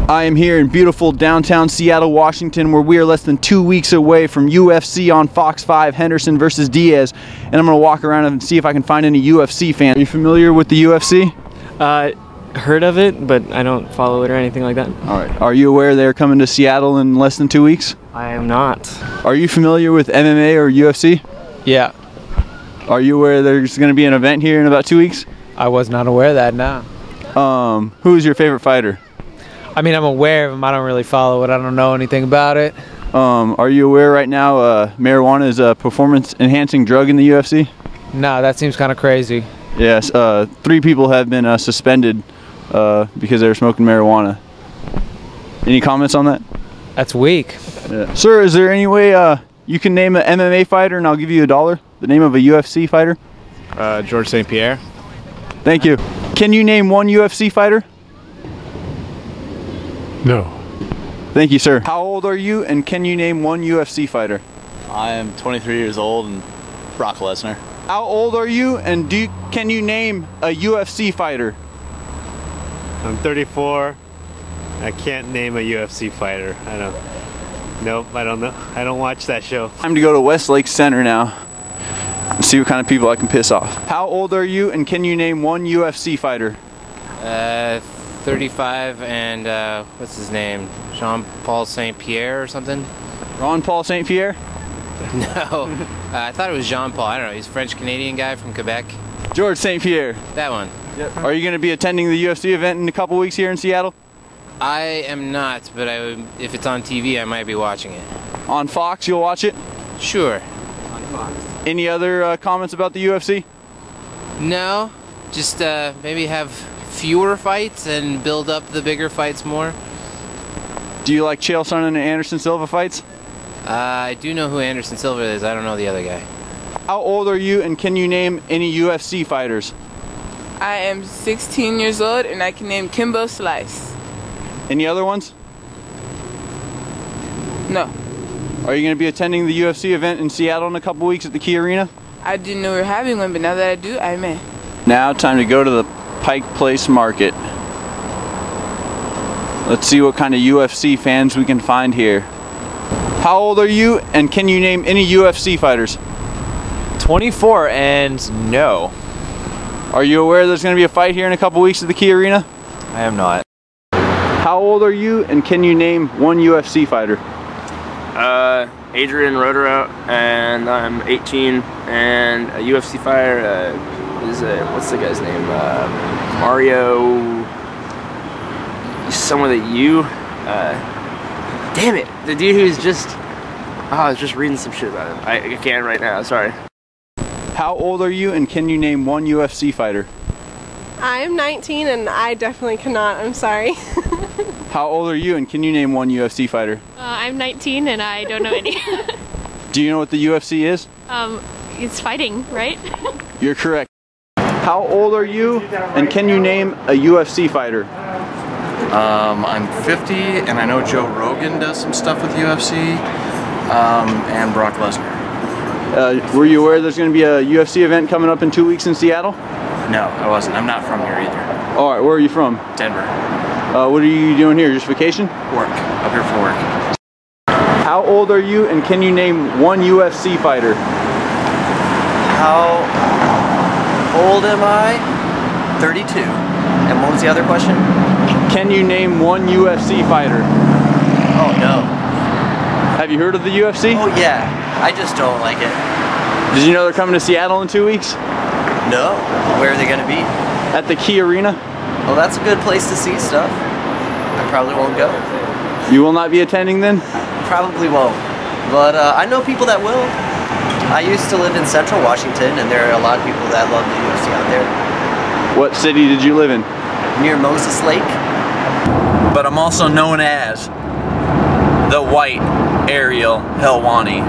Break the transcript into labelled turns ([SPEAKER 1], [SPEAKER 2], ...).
[SPEAKER 1] I am here in beautiful downtown Seattle, Washington, where we are less than 2 weeks away from UFC on Fox 5, Henderson versus Diaz. And I'm going to walk around and see if I can find any UFC fans. Are you familiar with the UFC?
[SPEAKER 2] Heard of it, but I don't follow it or anything like that.
[SPEAKER 1] All right. Are you aware they're coming to Seattle in less than 2 weeks?
[SPEAKER 2] I am not.
[SPEAKER 1] Are you familiar with MMA or UFC?
[SPEAKER 3] Yeah.
[SPEAKER 1] Are you aware there's going to be an event here in about 2 weeks?
[SPEAKER 3] I was not aware of that, no.
[SPEAKER 1] Who's your favorite fighter?
[SPEAKER 3] I mean, I'm aware of him. I don't really follow it. I don't know anything about it.
[SPEAKER 1] Are you aware right now marijuana is a performance-enhancing drug in the UFC?
[SPEAKER 3] No, that seems kind of crazy.
[SPEAKER 1] Yes. 3 people have been suspended because they were smoking marijuana. Any comments on that?
[SPEAKER 3] That's weak.
[SPEAKER 1] Yeah. Sir, is there any way you can name an MMA fighter and I'll give you $1? The name of a UFC fighter?
[SPEAKER 4] George St. Pierre.
[SPEAKER 1] Thank you. Can you name one UFC fighter?
[SPEAKER 5] No.
[SPEAKER 1] Thank you, sir. How old are you, and can you name one UFC fighter?
[SPEAKER 6] I am 23 years old and Brock Lesnar.
[SPEAKER 1] How old are you, and can you name a UFC fighter?
[SPEAKER 4] I'm 34. I can't name a UFC fighter. Nope, I don't know. I don't watch that show.
[SPEAKER 1] Time to go to Westlake Center now and see what kind of people I can piss off. How old are you, and can you name one UFC fighter?
[SPEAKER 7] 35 and what's his name? Jean-Paul St. Pierre or something?
[SPEAKER 1] Ron-Paul St. Pierre?
[SPEAKER 7] No, I thought it was Jean-Paul. I don't know. He's a French-Canadian guy from Quebec.
[SPEAKER 1] George St. Pierre.
[SPEAKER 7] That one.
[SPEAKER 1] Yep. Are you going to be attending the UFC event in a couple weeks here in Seattle?
[SPEAKER 7] I am not, but if it's on TV, I might be watching it.
[SPEAKER 1] On Fox, you'll watch it?
[SPEAKER 7] Sure.
[SPEAKER 1] On Fox. Any other comments about the UFC?
[SPEAKER 7] No, just maybe have fewer fights and build up the bigger fights more.
[SPEAKER 1] Do you like Chael Sonnen and Anderson Silva fights?
[SPEAKER 7] I do know who Anderson Silva is. I don't know the other guy.
[SPEAKER 1] How old are you, and can you name any UFC fighters?
[SPEAKER 8] I am 16 years old and I can name Kimbo Slice.
[SPEAKER 1] Any other ones?
[SPEAKER 8] No.
[SPEAKER 1] Are you going to be attending the UFC event in Seattle in a couple weeks at the Key Arena?
[SPEAKER 8] I didn't know we were having one, but now that I do, I may.
[SPEAKER 1] Now time to go to the Pike Place Market. Let's see what kind of UFC fans we can find here. How old are you, and can you name any UFC fighters?
[SPEAKER 3] 24 and no.
[SPEAKER 1] Are you aware there's going to be a fight here in a couple weeks at the Key Arena?
[SPEAKER 3] I am not.
[SPEAKER 1] How old are you, and can you name one UFC fighter?
[SPEAKER 9] Adrian Rodero, and I'm 18, and a UFC fighter is what's the guy's name? Mario. Someone that you. Damn it! The dude who's just. Oh, I was just reading some shit about him. I can't right now. Sorry.
[SPEAKER 1] How old are you, and can you name one UFC fighter?
[SPEAKER 10] I'm 19 and I definitely cannot, I'm sorry.
[SPEAKER 1] How old are you, and can you name one UFC fighter?
[SPEAKER 11] I'm 19 and I don't know any.
[SPEAKER 1] Do you know what the UFC is?
[SPEAKER 11] It's fighting, right?
[SPEAKER 1] You're correct. How old are you, and can you name a UFC fighter?
[SPEAKER 12] I'm 50 and I know Joe Rogan does some stuff with UFC, and Brock Lesnar.
[SPEAKER 1] Were you aware there's going to be a UFC event coming up in 2 weeks in Seattle?
[SPEAKER 12] No, I wasn't. I'm not from here either.
[SPEAKER 1] Alright, where are you from?
[SPEAKER 12] Denver.
[SPEAKER 1] What are you doing here? Just vacation?
[SPEAKER 12] Work. Up here for work.
[SPEAKER 1] How old are you, and can you name one UFC fighter?
[SPEAKER 13] How old am I? 32. And what was the other question?
[SPEAKER 1] Can you name one UFC fighter?
[SPEAKER 13] Oh no.
[SPEAKER 1] Have you heard of the UFC?
[SPEAKER 13] Oh yeah. I just don't like it.
[SPEAKER 1] Did you know they're coming to Seattle in 2 weeks?
[SPEAKER 13] No. Where are they going to be?
[SPEAKER 1] At the Key Arena.
[SPEAKER 13] Well, that's a good place to see stuff. I probably won't go.
[SPEAKER 1] You will not be attending then?
[SPEAKER 13] Probably won't. But I know people that will. I used to live in Central Washington, and there are a lot of people that love the UFC out there.
[SPEAKER 1] What city did you live in?
[SPEAKER 13] Near Moses Lake.
[SPEAKER 1] But I'm also known as the White Ariel Helwani.